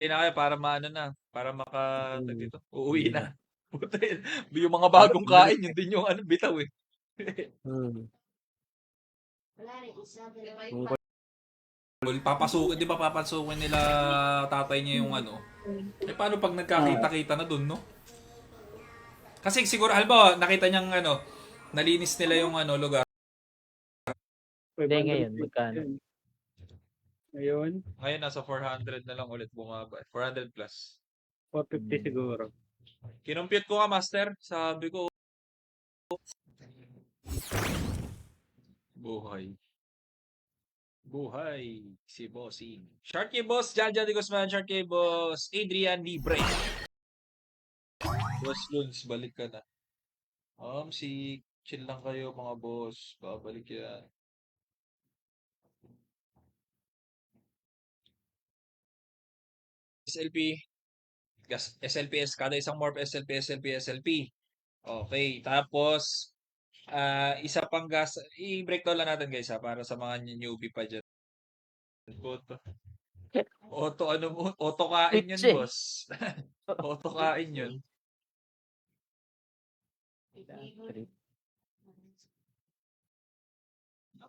na kayo para maano na, para tawag Hmm, dito, uuwi hindi na. na. Puta yun, yung mga Lalo bagong pagbalik kain, yun din yung ano, bitaw eh. Yung Papasukin, di ba papasukin nila tatay niya yung ano? Eh paano pag nagkakita-kita na dun, no? Kasi siguro, halimbawa, nakita niyang ano, nalinis nila yung ano, lugar. Hindi 500 ngayon, pesos magkano? yun. Ngayon, Ngayon, nasa 400 na lang ulit bumaba. 400 plus. 450 siguro. Kinumpute ko nga, master. Sabi ko, buhay. Buhay. Si Bossing. Sharky Boss, Jaja de Guzman, Sharky Boss, Adrian Libre. Boss Luns, balik ka na. Si chill lang kayo mga boss. Babalik yan. SLP. SLPS. Kada isang morph SLP, SLP, SLP. Okay. Tapos, isa pang gas. I-breakdown lang natin guys ha, para sa mga newbie pa dyan. Auto. Auto ano mo? Auto kain yun Twitch eh. boss. Auto kain yun.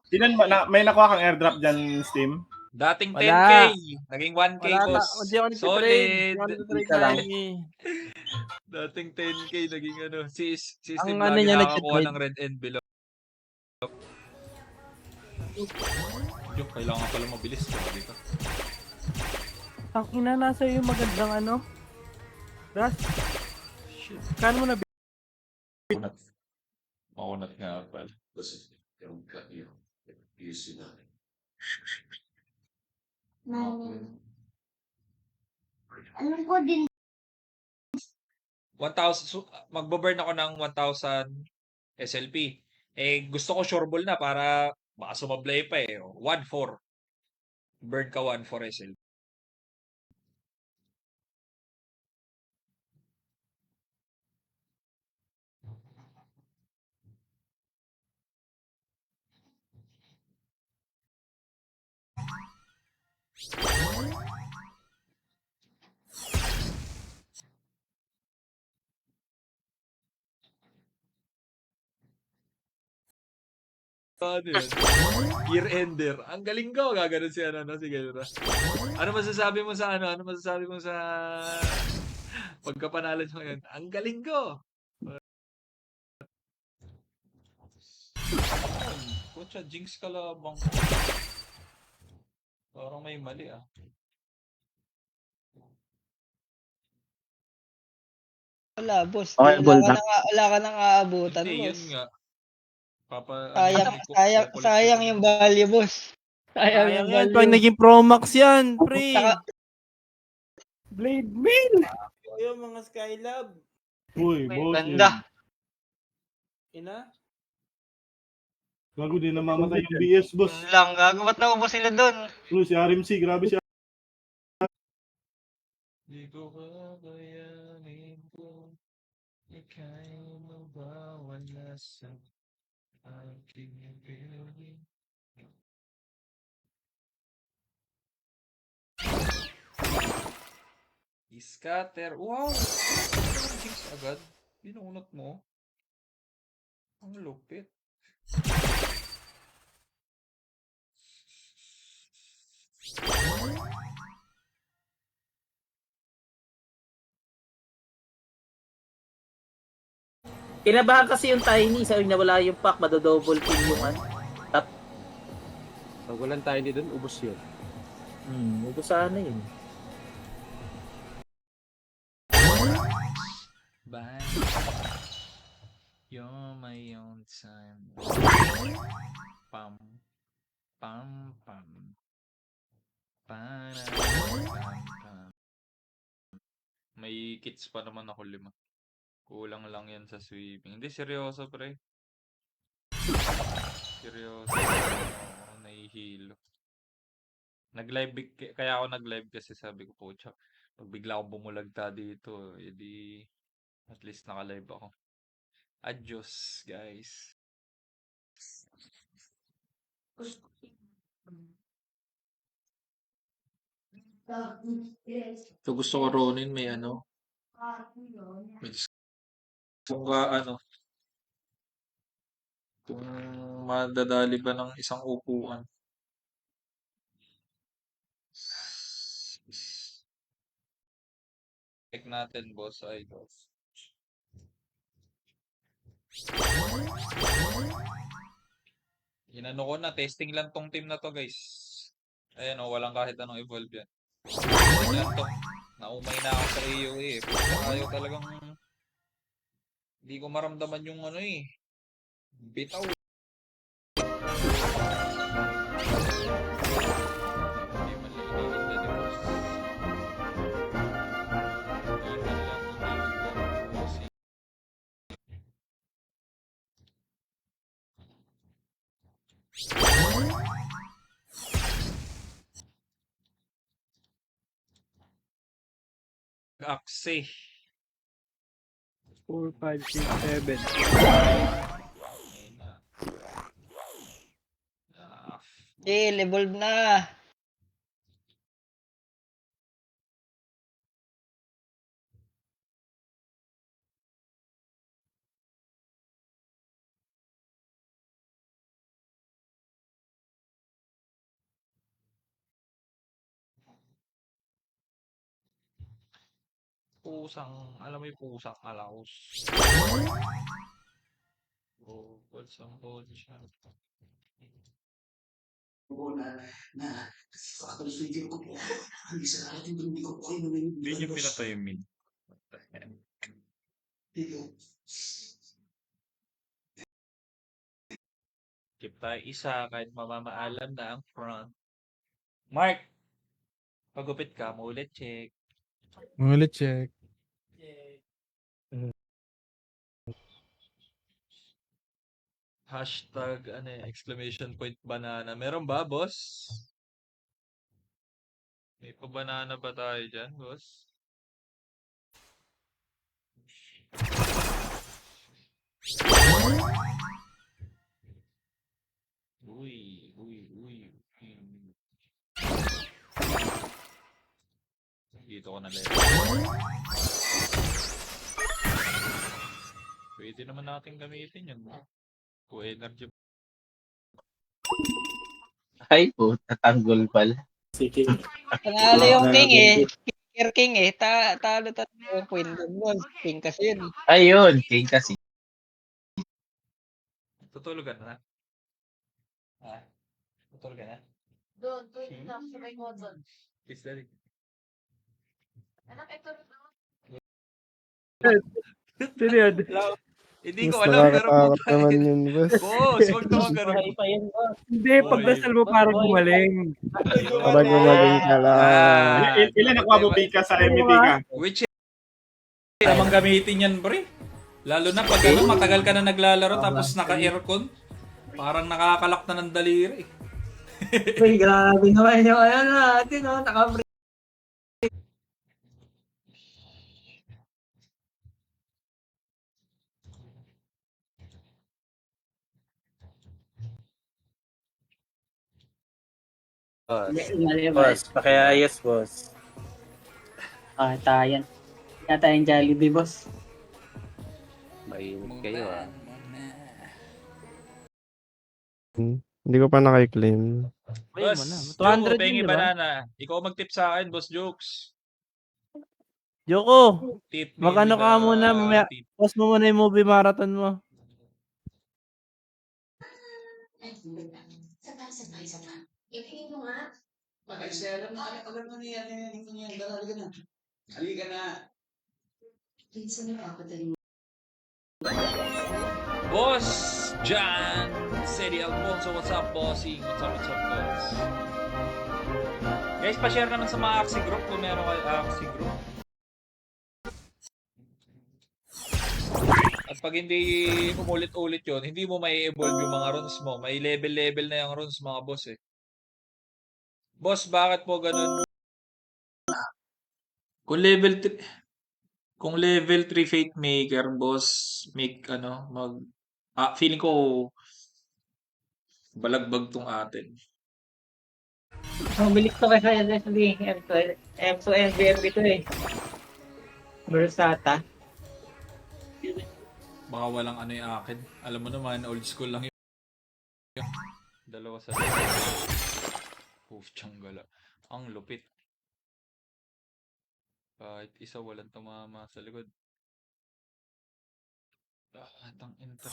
Sinan ba, may nakuha kang airdrop dyan, Steam? Dating 10K. Wala. Naging 1K Wala na. boss. Hindi ako nagtitrade. Hindi ako Solid. nagtitrade Isa na lang. Dating 10K naging ano. Si Ang Steve ano lagi niya nakakakuha nagtitrade. ng red envelope. Yung kailangan pala mabilis. Sabi ka. Ang ina, nasa yung magandang ano. Das. Kano mo na Makunat. Makunat nga pala. Alam ko din 1,000. Magbo-burn ako ng 1,000 SLP. Eh, gusto ko sureball na para baka sumablay pa eh. 1,400. Burn ka 1,400 SLP. Ano yun? Year ender. Ang galing ko. Gaganon si ano, si Gaira. Ano masasabi mo sa ano? Ano masasabi mo sa pagkapanalo nyo ngayon? Ang galing ko. Pucha, jinx ka labang ko. Parang may mali ah. Wala, boss. Okay, ball back. Wala ka nang aabutan, Hindi, boss. yun nga. Sayang, Kukulit sayang yung value, boss. Sayang Sayang yung yan. value. Pag naging Pro Max yan, pre. Saka- Blade Mail! Yung mga Skylab. Uy, boss. Ganda. Ina. Gago din namamatay yung BS, boss. Yun lang, gago. Ba't naubos sila dun? Uy, si RMC, grabe siya. Di ko kakayanin kung ika'y mawawala sa aking piling. Scatter. Wow! Jinx agad. Binunot mo. Ang lupit. Kinabahan kasi yung Tiny, sabi niya wala yung pack, madodouble kill yung ano. Pag walang tayo doon, ubos yun. Ito sana yun. Bye. You're my own time. Pam. Pam. Pam. Para. Pam. Pam. May kits pa naman ako 5. Kulang lang yan sa sweeping. Hindi, seryoso pre. Seryoso. Oo, nahihilo. Kaya ako nag-live kasi sabi ko po, pag bigla akong bumulagta dito, edi at least naka-live ako. Adios, guys. So gusto ko Ronin may ano, may kung kung madadali ba ng isang upuan. Check natin, boss. Idol. Inano ko na, testing lang tong team na to, guys. Ayan o, walang kahit anong evolve yan. Testing lang to. Naumay na ako sa AOE eh. Pero ayaw talagang hindi ko maramdaman yung ano eh. Bitaw. Hindi man lang iniinda ni boss. Hindi man lang iniinda ni boss. Akse. 4, 5, 6, 7. Ayun na. Ah, Evolve na. alam mo yung pusang alaos. Oh, what's ang body siya? Hindi niyo pinatay yung mid. Keep tayo isa kahit mamamaalam na ang front. Mark! Pagupit ka, ulit check. Ulit check. Hashtag, exclamation point banana. Meron ba, boss? May pa-banana ba tayo dyan, boss? Uy. Dito ko na level. Pwede naman natin gamitin yun. Kung energy. Ay, tatanggol pala. Sige. Panalo yung king eh. King eh. Talo yung queen doon, boss. King kasi yun. Ayun, king kasi. Tutulugan na. Tutulugan na. Doon, lang sa may cotton. Kiss daddy. Anak, ito Tinid. Hindi ko alam, pero nakakatakot naman yun, boss. boss, wag naman ganun. Buhay pa yan, boss. Hindi, pagdasal mo parang gumaling. Parang gumaling ka lang. Ilan nakuha mo Pika sa MVP ka? Which namang gamitin yan, pre. Lalo na pag matagal ka na naglalaro tapos naka-aircon. Parang nakakalak na ng daliri. Uy, grabe naman yung natin, no? Naka-break. Boss, pakiayos, boss. Tayan. Kaya tayong Jollibee, boss. Mainit kayo, ah. Hindi ko pa naka-claim. Boss, 200 pengi yun, diba? banana. Ikaw mag-tip sa akin, boss Jokes. Yoko, Tip me Magkano with ka a muna, mamaya? tip. post mo muna yung movie marathon mo. Ipingin mo nga. Minsan nakakataling. Boss John Cedi Alfonso, what's up, bossing? What's up, boss? Guys, pa-share naman sa mga Axie group kung meron kayo Axie group. At pag hindi umulit-ulit yun, hindi mo may evolve yung mga runes mo. May level-level na yung runes, mga boss eh. Boss, bakit po ganun? Kung level 3 Fate Maker, boss, feeling ko balagbag tong atin. Mabilis to kay SSD. M2 NVMe to eh. Versata. Baka walang ano yung akin. Alam mo naman, old school lang yun. Dalawa sa Oof, tsanggala. Ang lupit. Kahit isa walang tumama sa likod. Tang intro.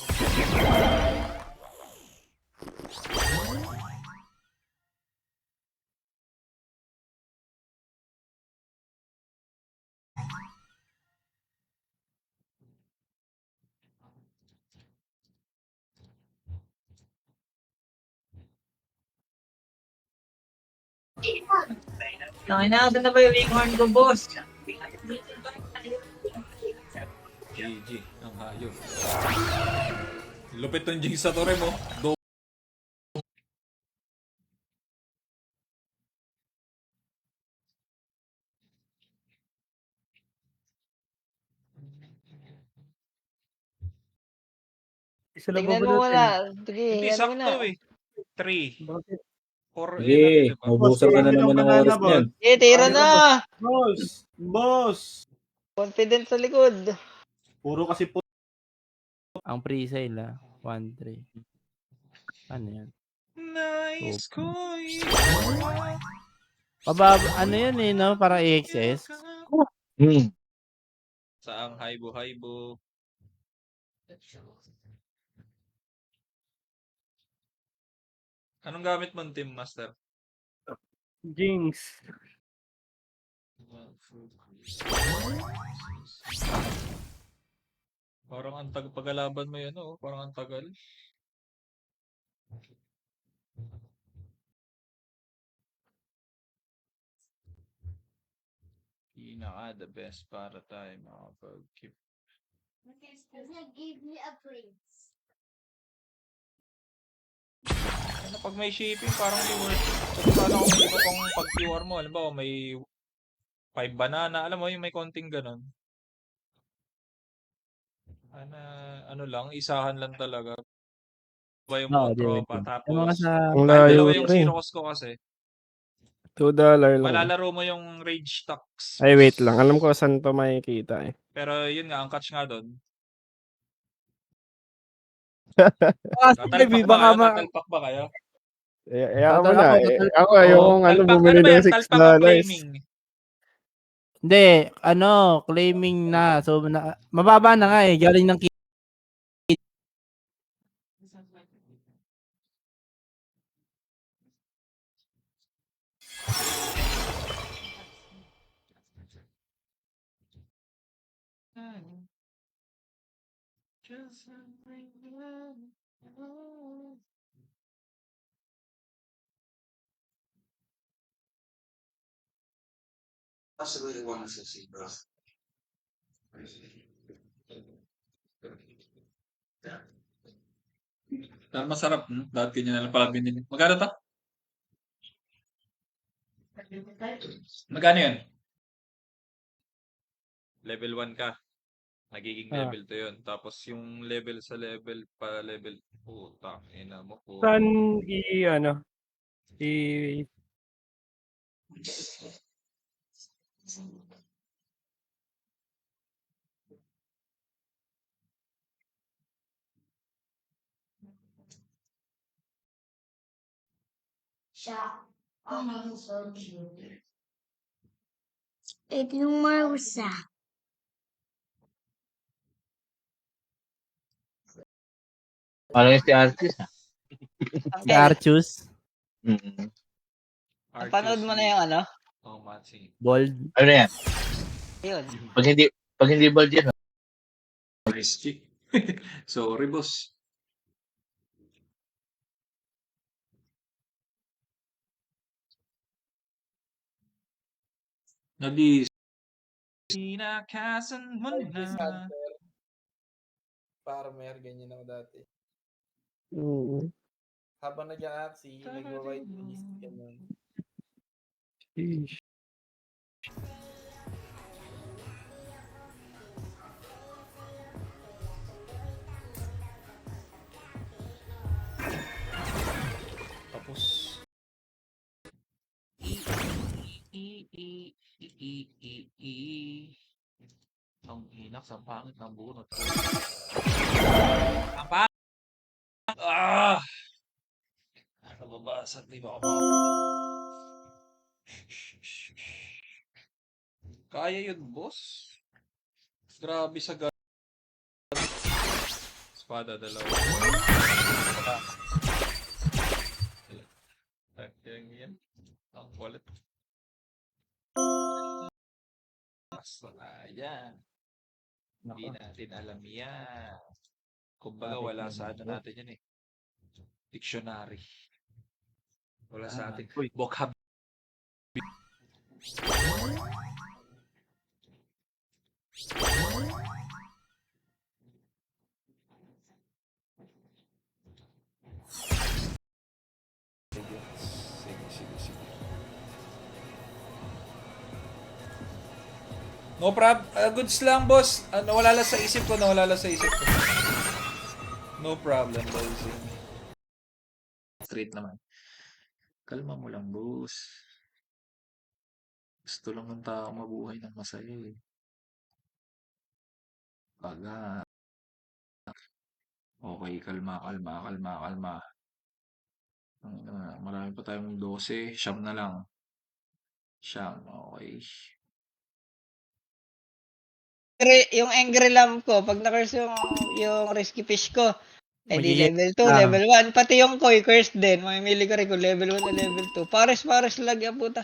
Nakinasan na ba yung Winghorn ko, boss? GG, ang hayop. Lupit ng Jing sa Torre mo. Isa lang Tingnan ba mo natin? wala. Sige, Hindi, ano mo na. sakto eh. 3. Bakit? 4 Sige, maubusan ka na naman ng oras niyan. Eh, tira na! Boss! Boss! Confident sa likod. Puro kasi po. Ang pre-sale 1-3. Ano yan? Nice coin. Ano yan eh, no? Para AXS. Saang haibo-haibo. Anong gamit mong Team Master? Jinx. Parang ang pagkalaban mo yun, oh. Parang ang tagal. Pinaka the best para tayo makapag-keep. Give me a praise. Ano, pag may shipping, parang di worth it. Kasi paano kung may iba pang pag-QR mo? Alam ba, may 5 banana. Alam mo, yung may konting ganon. Ano lang, isahan lang talaga. Ba yung mga tropa. Tapos, Yung mga sa... Ang kahit layo dalawa yung rin. zero cost ko kasi. $2 lang. Malalaro mo yung rage stocks. Ay, wait lang. Alam ko saan to makikita eh. Pero yun nga, ang catch nga doon. Kasi baby, baka Tatalpak ba kayo? Ako na. Ako ayokong Talpak, bumili ano ba ng yan? Talpak o $6. claiming? Hindi, claiming na. So, mababa na nga eh. Galing ng Masarap. Dahil ganyan na lang pala binili. Magkano to? Magkano yun? Level 1 ka. Nagiging level 2 yun. Tapos yung level sa level pa level. Puta, ina mo po. Saan Siya. Oh, so cute. Ito yung Marusa. Ano yung si artist? si Archus. Panood mo na yung ano? Oh, Matsi. Bold. Ano yan? Yun. Pag hindi bold yan, Nice kick. Sorry, boss. Nadi. Sinakasan mo na. Farmer, ganyan ako dati. Mm. Habang nag-a-axi, nag-white list, ganun. Sheesh. Tapos, Ang inak sa pangit ng bunot ko. Ang pangit! Ah! Nababasag, di ba ako Kaya yun, boss. Grabe sa espada, dalawa. Yan. Ang wallet. Basta yan. Hindi natin alam yan. Kumbaga wala sa ano natin yan eh. Dictionary. Wala sa ating vocab. No prob, goods lang boss. Nawala lang sa isip ko, No problem, boss. Straight naman. Kalma mo lang, boss. Gusto lang ng tao mabuhay ng masaya eh. Baga. Okay, kalma. Marami pa tayong 12. Siyam na lang. Siyam, okay. Yung angry lamb ko, pag na-curse yung rescue fish ko, di level 2, level 1. Pati yung koi, curse din. Mamimili ko rin kung level 1 o level 2. Pares lag yan, puta.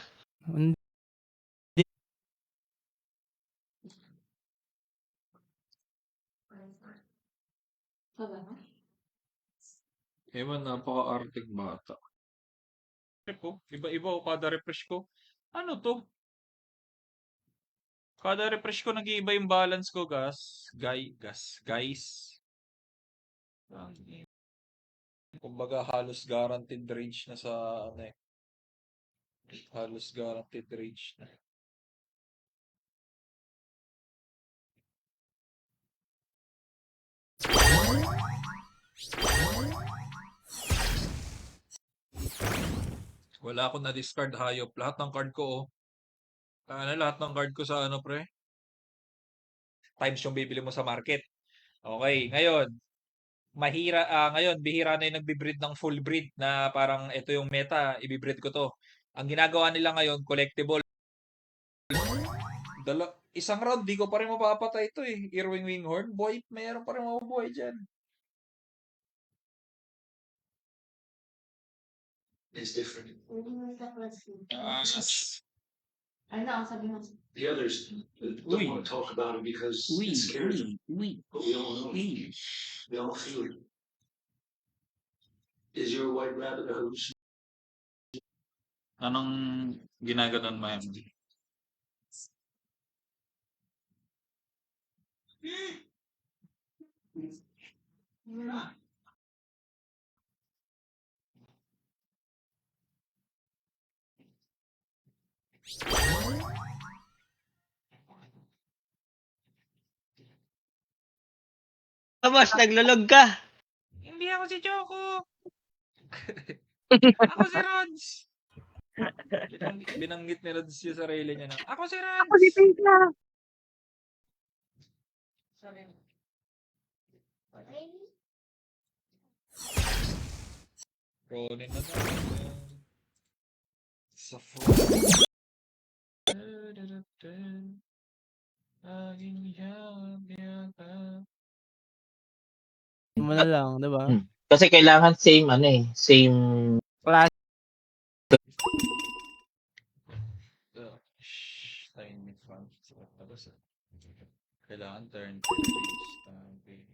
Ewan, napaka-artig bata. Iba-iba o kada refresh ko. Ano to? Kada refresh ko nag-iiba yung balance ko, guys. Kumbaga halos guaranteed range na sa ano eh. Halos guaranteed range na. Wala akong na-discard hayop. Lahat ng card ko, oh. Lahat ng card ko sa ano, pre? Times yung bibili mo sa market. Okay, ngayon, bihira na yung nagbi-breed ng full breed na parang ito yung meta, i-breed ko to. Ang ginagawa nila ngayon, collectible. Isang round, di ko pa rin mapapatay ito eh. Earwing Winghorn, boy, mayroon pa rin mabubuhay dyan. Is different. Ano, sabi mo. The others don't want to talk about it because it scares them. But we all know it. We all feel it. Is your white rabbit a hallucination? Anong ginaganon mo yan? Boss, naglulog ka. Hindi ako si Choco. Ako si Rods. Binanggit ni Rods yung sarili niya na. Ako si Rods. Ako si Pinka. Ronin na natin. Sa phone. Laging yata. Mo na lang, di ba? Kasi kailangan same same Tiny font. Tapos, kailangan turn page.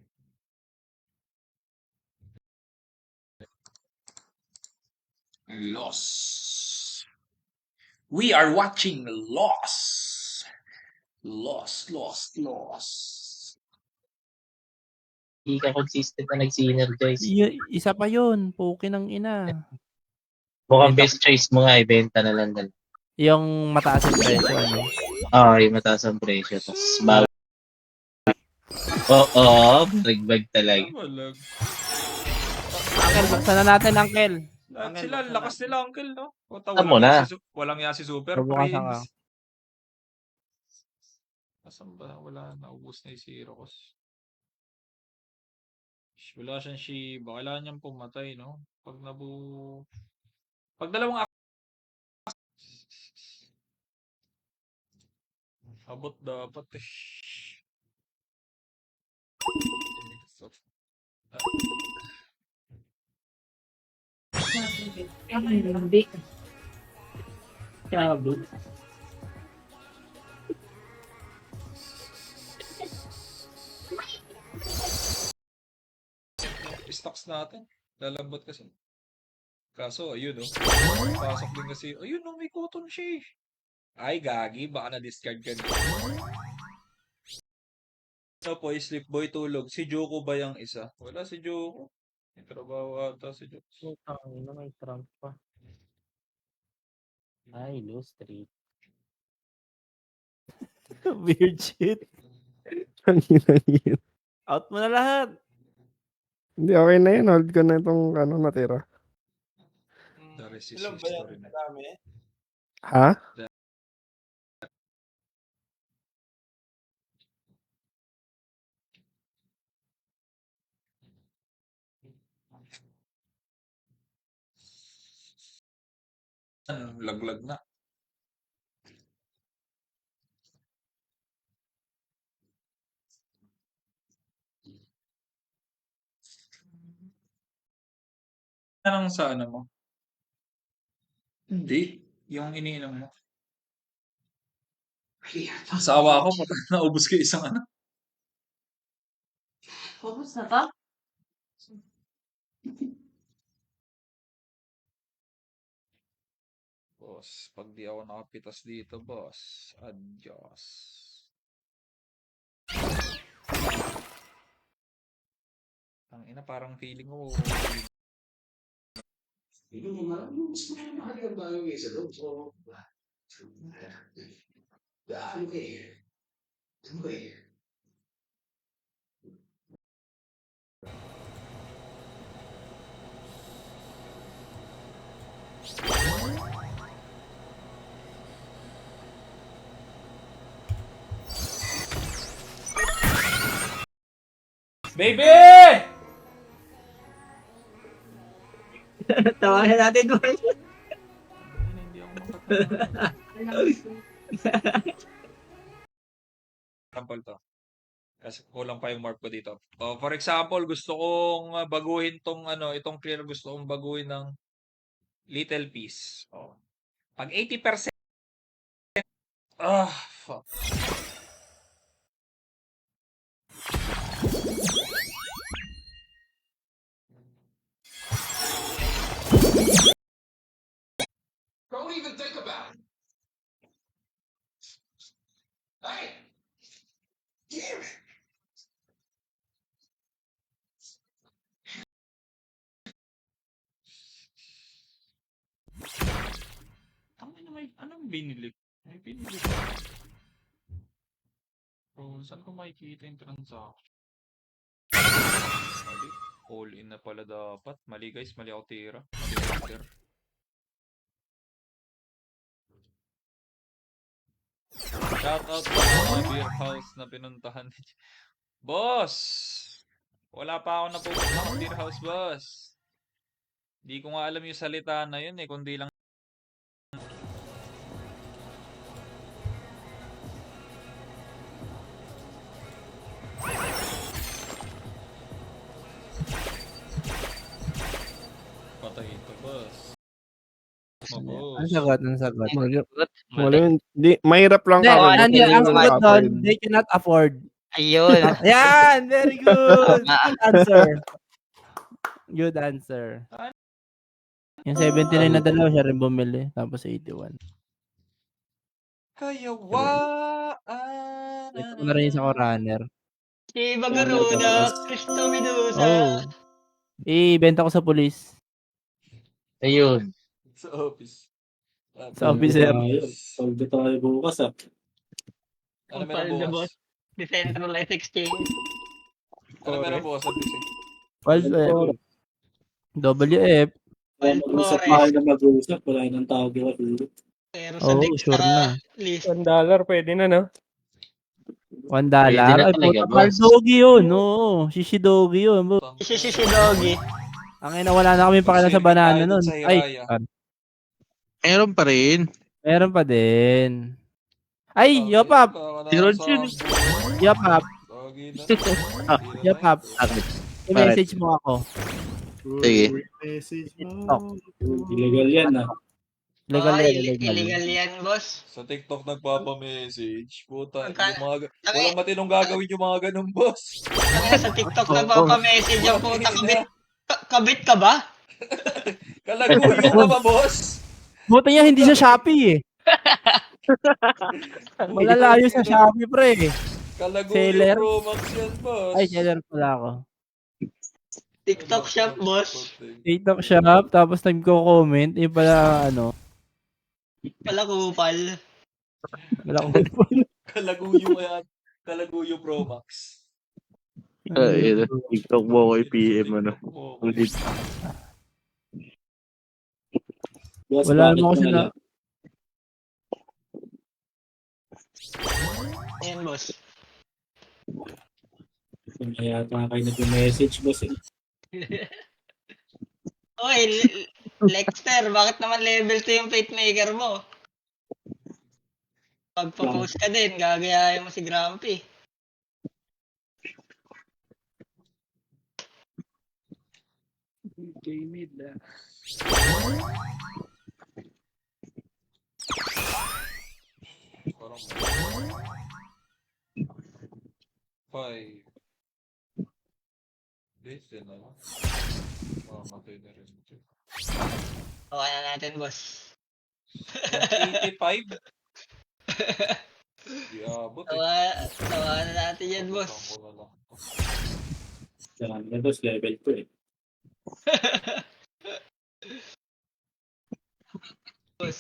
Lost. We are watching Lost. Lost. Hindi ka consistent na nag-synergize. Isa pa yun, poke ng ina. Mukhang best choice mo nga, ibenta na lang. Yung mataas yung presyo, ano? Yung mataas ang presyo. Tapos bago. Oo, rigbag talaga. Walag. Uncle, buksan na natin, Uncle. Sila, lakas nila, Uncle, no? Tama na. Walang yan si Super Bubukasan ka. Prince. Asan ba? Wala, naubos na yung zero ko. Wala siyang Shiba. Kailangan niyang pumatay, no? Pag dalawang abot dapat eh. Hindi. Sabi. Stocks natin. Lalambot kasi. Kaso, ayun oh. Pasok din kasi. Ayun oh, may cotton siya eh. Ay, gagi. Baka na-discard ka na. Ano po, Sleep Boy tulog. Si Joko ba yung isa? Wala si Joko. May trabaho ata si Joko. Putang ina, may trump pa. Ay, lose 3. Weird shit. Ang ina. Out mo na lahat. Hindi, okay na yun. Hold ko na itong natira. The resist Ilan ba yan? history na. Madami. Ha? Laglag na. Anong sa ano mo? Hindi. Yung iniinom mo. Sa awa ko, naubos ko isang ano. Focus na to? Boss, pag di ako nakapitas dito, boss. Adios. Ang ina, parang feeling ko. Baby! Tawagan natin ko. Hindi ako Example to. Kasi kulang pa yung mark ko dito. For example, gusto kong baguhin itong clear, gusto kong baguhin ng little piece. Pag 80%, fuck. Don't even think about it. Hey! Damn it! Anong binili? May binili ko. Bro, saan ko makikita yung transaction? Mali. All in na pala dapat. Mali guys, mali ako tira. Mali order. Shout out sa mga beer house na pinuntahan ni Boss! Wala pa ako napupunta ng beer house, boss. Di ko nga alam yung salita na yun kundi lang patay ito, boss. Ang sagot, ang sagot. Mahirap lang Hindi, kami. ang sagot doon, they cannot afford. Ayun. Yan, very good. Good answer. Good answer. Yung 79 na dalawa, siya rin bumili. Tapos 81. Kayawaan. Ito ko na rin yung sa runner. Si Bagaruda, Cristo Medusa. Oh. Ibenta ko sa police. Ayun. Sa office. Sa officer. Solve tayo bukas Ano meron bukas? Decentralized exchange. Ano meron bukas sa PC? Well, WF. Mag-usap tayo na mag-usap. Wala nang tawag yung Pero sa Oh, next sure na. list. $1 pwede na, no? $1. Pwede na Ay, talaga, puta, boss. Paldogi yun. Oo, Shishidogi yun. Si Doggy. Ang ina, wala na kami pakila sa Silver banana tayo dun nun. sa Ay, Hiraya. Meron pa rin. meron pa din. Ay, Yopap! Si Rod yun. Yopap! Yopap! Bakit? I-message mo ako. Sige. Message TikTok. mo. Illegal yan ah. Legal Oo, yan, illegal. illegal yan, boss. Sa TikTok nagpapa-message. Puta, Magka- yung mga, walang matinong gagawin yung mga ganun, boss. Kaya sa TikTok nagpapamessage ang puta. Kabit ka ba? Kalaguyo ka ba, boss? Buti niya, hindi sa Shopee eh. Malalayo sa Shopee, pre. Kalaguyo Seller. Pro Max yan, boss. Ay, seller pala ako. TikTok shop, boss. TikTok shop, tapos nagko-comment. Yung pala, ano, Pala kupal. wala ko. Kalaguyo kaya. Kalaguyo Pro Max. TikTok mo ako i-PM ano. Ulit. Boss, Wala bakit naman kasi wala? na. Ayan, boss. Kaya yata kayo nag-message, boss eh. Oy, Lexter, bakit naman level 2 yung Fate Maker mo? Pagpo-post ka din, gagayahin mo si Grumpy. Parang 5 days din na lang. Matay na rin ito. Okay na natin, boss. 85? Di abot eh. Tawa na natin yan, boss. Ko na lang. Yan, yan, boss, level 2 eh. Boss.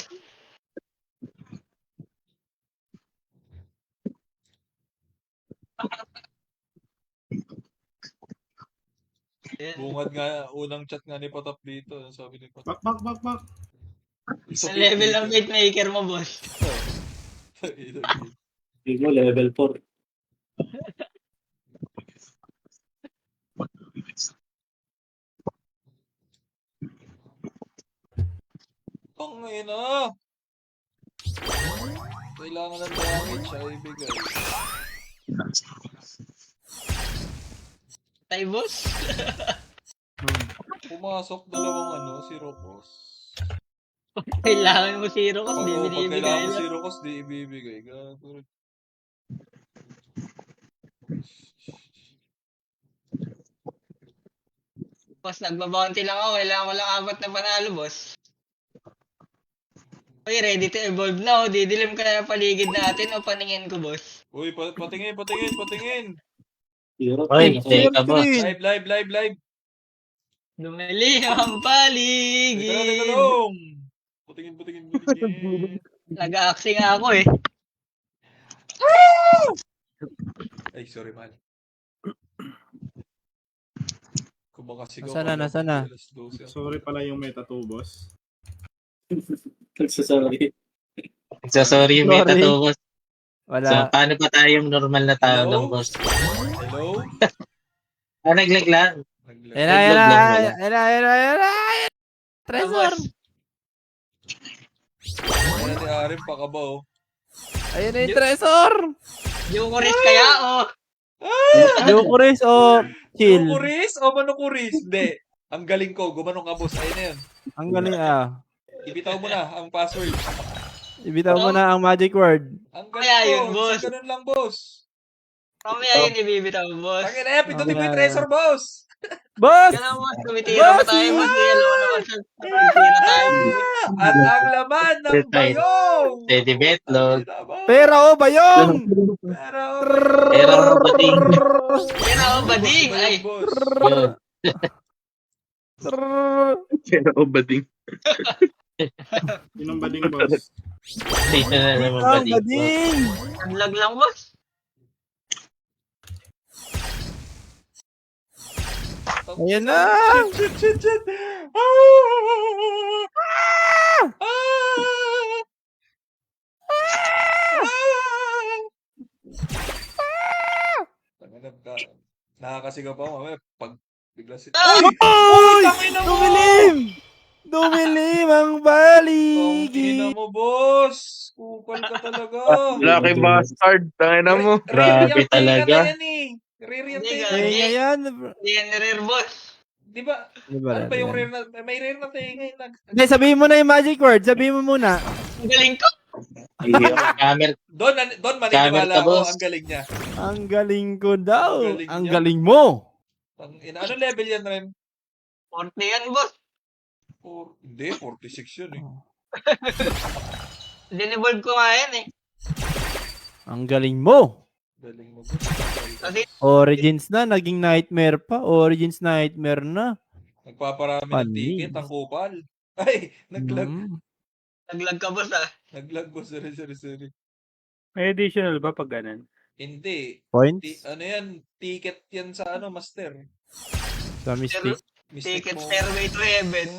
Ayan. Bungad nga, unang chat nga ni Patap dito. Ano sabi ni Patap? Bak. Sa level ng Fate Maker mo, boss. Hindi mo, level 4. Pangina! Kailangan ng damage ay ibigay. Tay, boss. Pumasok dalawang si Rocos. Kailangan mo zero kasi di Pag binibigay kailangan mo lang. si Rocos, di ibibigay. Gago. Boss, nagbabounty lang ako. Kailangan ko lang 4 na panalo, boss. Uy, ready to evolve na. Didilim ka na ng paligid natin o paningin ko, boss. Uy, patingin. Zero. Oy, Zero. teka, boss. Live. Dumili ang paligid. Teka lang. Patingin. Nag-aaksi nga ako eh. Ay, sorry man. Kung baka sigaw Nasaan na? alas 12. Sorry pala yung meta 2, boss. Nagsasorry. Sorry yung meta Sorry. to, boss. So, Wala. paano pa tayong normal na tao Hello? ng boss? Hello? Naglag lang. Ayan. Tresor. Boss. Ayan ni Arim pa ka ba oh? Ayun na yung Tresor. Yung kuris kaya oh. Jokeris o chill. Manukuris o manukuris? Hindi. Ang galing ko. Gumanong ka boss. Ayun na yun. Ang galing ah. Ibitaw mo na ang password. Ibitaw mo na ang magic word. Ang Kaya galing yun, ko. boss. Sa ganun lang boss. Mamaya yun ibibitaw, boss. Tangin na yan. Pindutin mo yung Tresor boss. Boss! Kaya boss, tumitira pa tayo, boss. Kaya alam mo naman sa tumitira tayo. At ang laman ng bayong. Teddy Betlog. Pera o bayong! Pero, Pero bading. Kaya ako bading. Ay, boss. Yun. Pero bading. Yun ang bading, boss. Station na naman Ang bading. bading! naglag lang, boss. Ayan na! Shit. Nakakasigaw pa ako mamaya pag bigla si Ah! Oy! Tangina mo! Dumilim! Dumilim ang Tangina baligi! mo, boss! Kupal ka talaga. Lucky bastard. Tangina mo. Grabe Re-real ka na talaga. yan eh. Re-real Hindi ka nga, yan. Eh, ngayon, Hindi yan rare, boss. Di ba? di ba Ano ba yung yan? rare na? May rare na tayo ngayon. Hindi, sabihin mo na yung magic word. Sabihin mo muna. Ang galing ko. Camel. Doon maniniwala ka, ako. boss. Ang galing niya. Ang galing ko daw. Ang galing Ang niya. galing mo. Ano level yan, Rem? 40 yan, boss. Hindi, 46 yun eh. Dinevolve ko nga yan eh. Ang galing mo. Galing mo. Kasi Origins na, naging nightmare pa. Origins nightmare na. Nagpaparami ng Panis. ticket ang kupal. Ay, naglag. naglag ka, boss ah. Naglag boss. Sorry. May additional ba pag ganun? Hindi. Points? Ano yan? Ticket yan sa master. Sa Mystic. Ticket mo. Stairway to Heaven.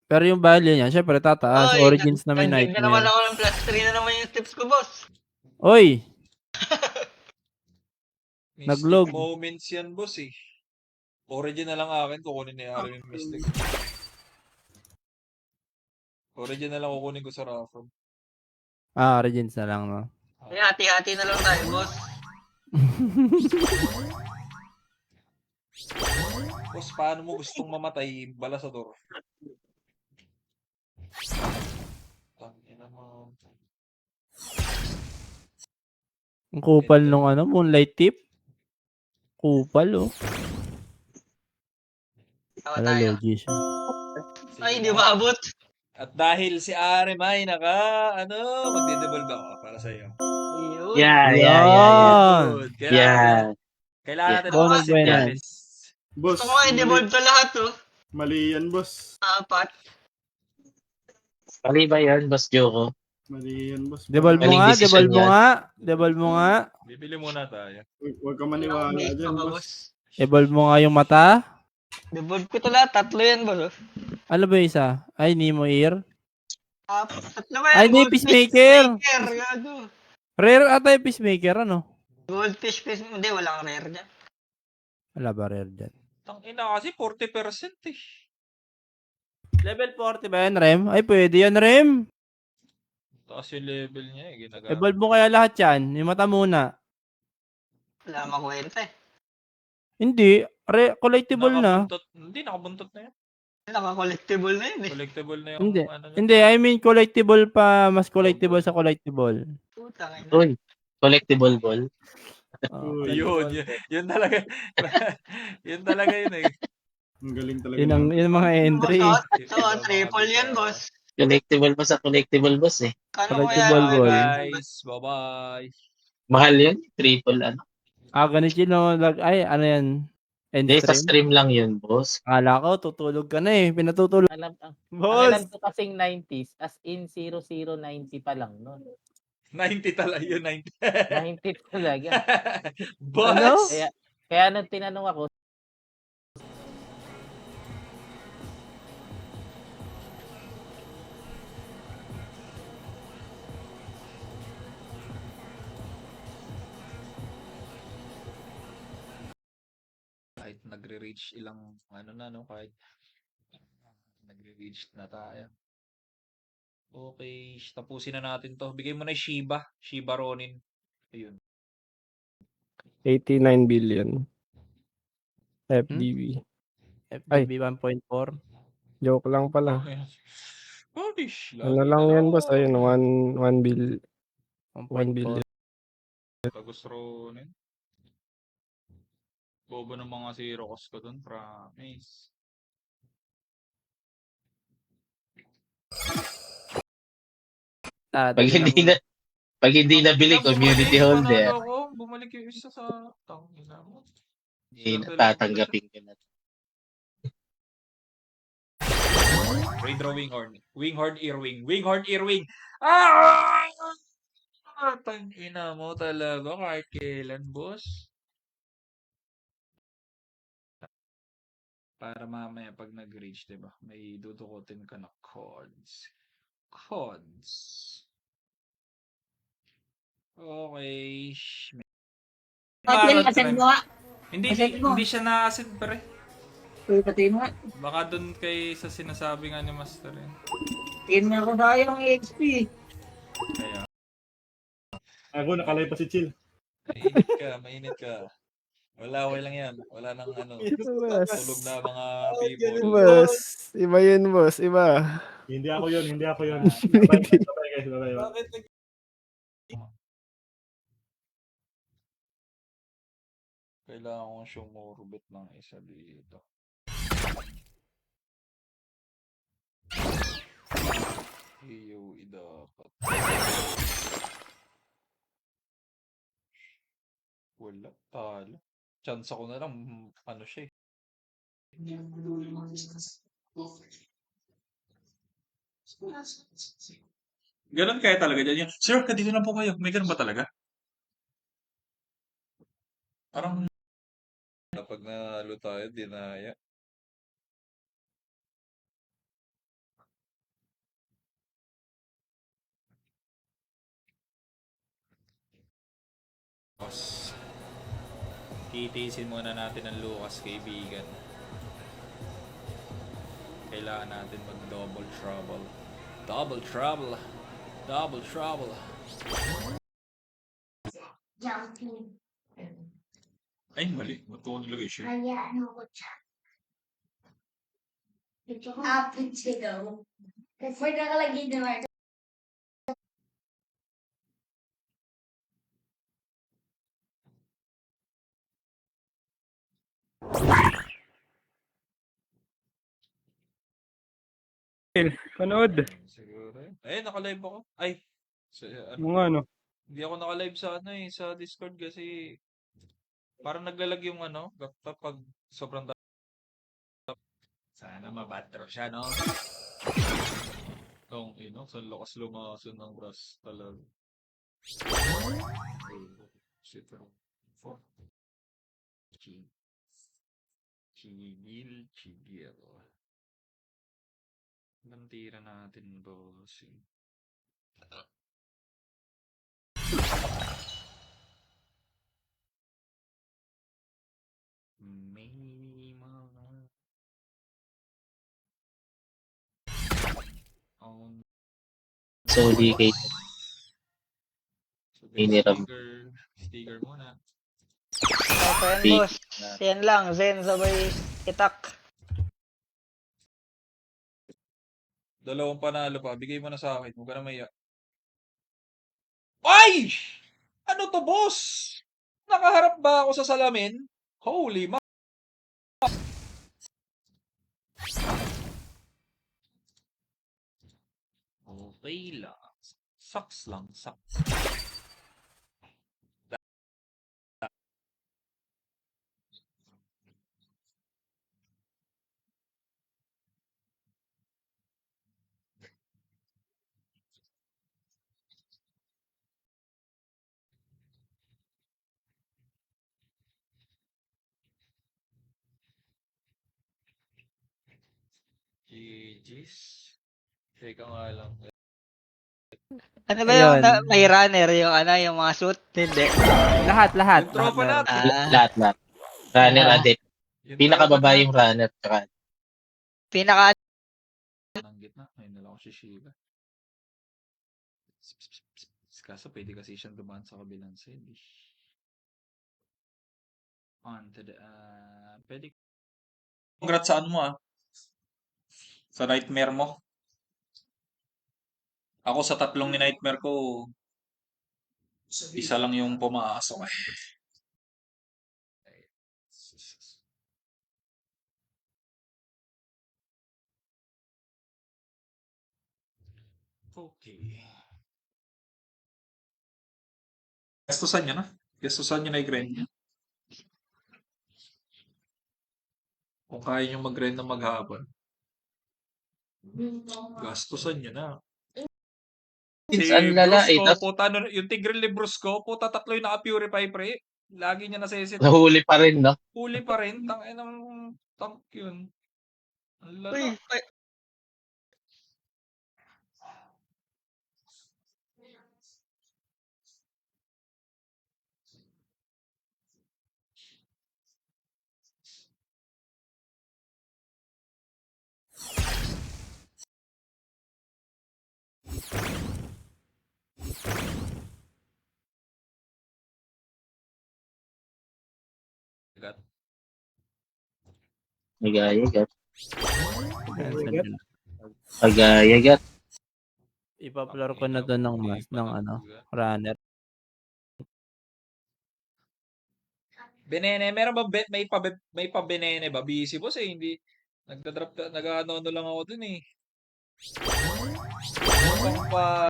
Pero yung value niya, syempre tataas. Oy, Origins na may nag-gain na naman nightmare. ako ng plus 3 na naman yung tips ko, boss. Oy! Mystic Naglog. moments yan, boss eh. Origin na lang akin, kukunin ni Aaron yung Mystic. Origin na lang kukunin ko sa Rafa. Origins na lang, no? Ay, hati-hati na lang tayo, boss. Boss, paano mo gustong mamatay Balasador? Tangina mo. Ang kupal nung Moonlight Tip. Kupal, oh. Tawa tayo. Logi siya. Ay, hindi maabot. At dahil si Arem ay magde-devolve ako para sa iyo. Yun. Yan! Kailangan natin Bonus ng massive ba yan? damage. Boss, Gusto ko nga i-devolve to lahat, oh. mali yan, boss. 4. Mali ba yan, Boss Joko? Mali yan, boss. Devolve mo Maling nga, decision devolve mo yan. nga. Devolve mo nga. Bibili muna tayo. Huwag ka maniwala dyan, boss. Devolve mo nga yung mata. Devolve ko to lahat. 3 yan, boss. Oh. Ano ba yung isa? Ay, Nemo Ear. 3 ba yan? Ay, hindi, Goldfish, Peacemaker. Gago. Rare ata yung Peacemaker, ano? Goldfish, hindi, walang rare dyan. Wala ba rare dyan? Tangina kasi 40% eh. Level 40 ba yan, Rem? Ay, pwede yan, Rem. Taas yung level niya eh. Ginagamit. Evolve mo kaya lahat yan. Yung mata muna. Wala makwenta eh. Hindi. Collectible na. Hindi, nakabuntot na yan. Naka-collectible na yun eh. Collectible na yung Hindi. ano niya. Hindi, I mean collectible pa. Mas collectible sa collectible. Putang ina. Uy, collectible ball. Oh, Yun talaga. Yun talaga yun eh. Ang galing talaga. yun ang mga entry. So, triple yan, boss. Collectible pa sa collectible, boss eh. Kano Collectible kaya? ball. Guys, bye-bye. Mahal yun, triple ano. Ganit yun. No? Ay, ano yan? End Hindi, sa stream? stream lang yun, boss. Akala ko, tutulog ka na eh. Pinatutulog. Alam Boss! ko kasing 90s, as in 0090 pa lang nun. 90 talaga yun, 90. 90 talaga. Boss! Ano? Kaya nung tinanong ako, Kahit nagre-reach ilang kahit nagre-reach na tayo. Okay, tapusin na natin to. Bigay mo na yung Shiba Ronin. Ayun. 89 billion. FDB. FBB 1.4. Joke lang pala. Polish. Ano lang yan, boss? Ayun, 1 billion. 1 billion. Tagus Ronin. Bobo ng mga zero cost ko dun, promise. Pag hindi nabili, community holder, Bumalik yung isa sa tangina mo. hindi natatanggapin ko na. Raidro Winghorn. Winghorn Earwing. Winghorn Earwing. Ah! Tangina mo talaga kahit kailan, boss. Para mamaya pag nag-reach, diba? May dudukutin ka na codes. Okay. Barod Asin Trem. mo nga. Hindi, Asin hindi, mo. hindi siya na-acid pre. Uy, pati mo nga. Baka dun kay sa sinasabi nga ni Master yan. Tingin nga ako sayang XP. Kaya, Ako, nakalay pa si Chill. mainit ka. Wala, okay lang yan. Wala nang ano, Boss. tulog na mga people. Boss. Iba yun, boss. Iba. Hindi ako yun, hindi ako yun. Bye guys, bye. Kailangan kong sumurbit ng isa dito. EOE dapat. Wala, talo. Chance ako na lang, ano siya eh. Ganun kaya talaga dyan yun. Sir, dito lang po kayo. May ganun ba talaga? Parang kapag nalo tayo, dinaya. Lucas. Titiisin muna natin ang Lucas, kaibigan. Kailangan natin mag-double trouble. Double trouble. Double trouble. Jumping. Ay, mali. Ba't ko nilagay siya? Kaya ano ko siya. Up to go. Kasi nakalagay naman. Panood. Siguro. Naka-live ako. Ay. Ano, Mga ano. hindi ako naka-live sa ano sa Discord kasi parang naglalag yung ano, laptop pag sobrang sana mabatro siya, no? Kung sa lakas lumason ng ras talaga. Shit. Chigil. Ilang tira natin, boss. May mga Sorry kay Iniram. Sticker muna. Okay, yan, boss. Yan lang. Zen sabay itak. Dalawang panalo pa. Bigay mo na sa akin. Huwag ka na maiyak. Ay! Ano to, boss? Nakaharap ba ako sa salamin? Holy ma... Okay lang. Sucks lang. Sucks. GG's. Teka nga lang. Ano ba yung Ayun. may runner? Yung yung mga suit? Hindi. Lahat. Yung tropa Lahat. natin. Lahat. Runner Ah. adept. Yung Pinakababa tropa yung runner. Tsaka Pinaka ng gitna. Ayun na lang ako si Sheila. Kaso pwede kasi siyang dumaan sa kabilang side. On to the... pwede... Congrats saan mo sa nightmare mo. Ako sa tatlong ni nightmare ko, isa lang yung pumasok Okay. Gastusan niya na. Gastusan niya na i-grind niya. Kung kaya niyo mag-grind na maghapon, gastusan niyo na. It's ang lala eh. Brusco, puta, yung Tigreal ni Brusco, puta, tatlo yung naka-purify pre. Lagi niya nasa-set. Nahuli pa rin, no? Huli pa rin. Tangin ng tank yun. Ang lala. Uy, Agayagat. Agayagat. Cancel yun. Agayagat. Ipa-floor ko na to ng mas ng runner. Benene, meron ba may pa Benene ba? Busy boss eh, hindi nagda-drop nag-ano lang ako dun eh. Meron pa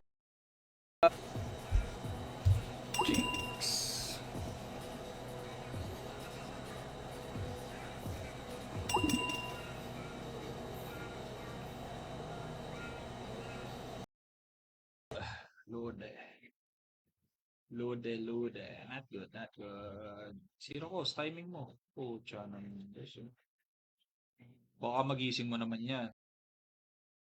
Lode. Not good, not good. Zero cost, timing mo. Pucha naman. Baka magising mo naman yan.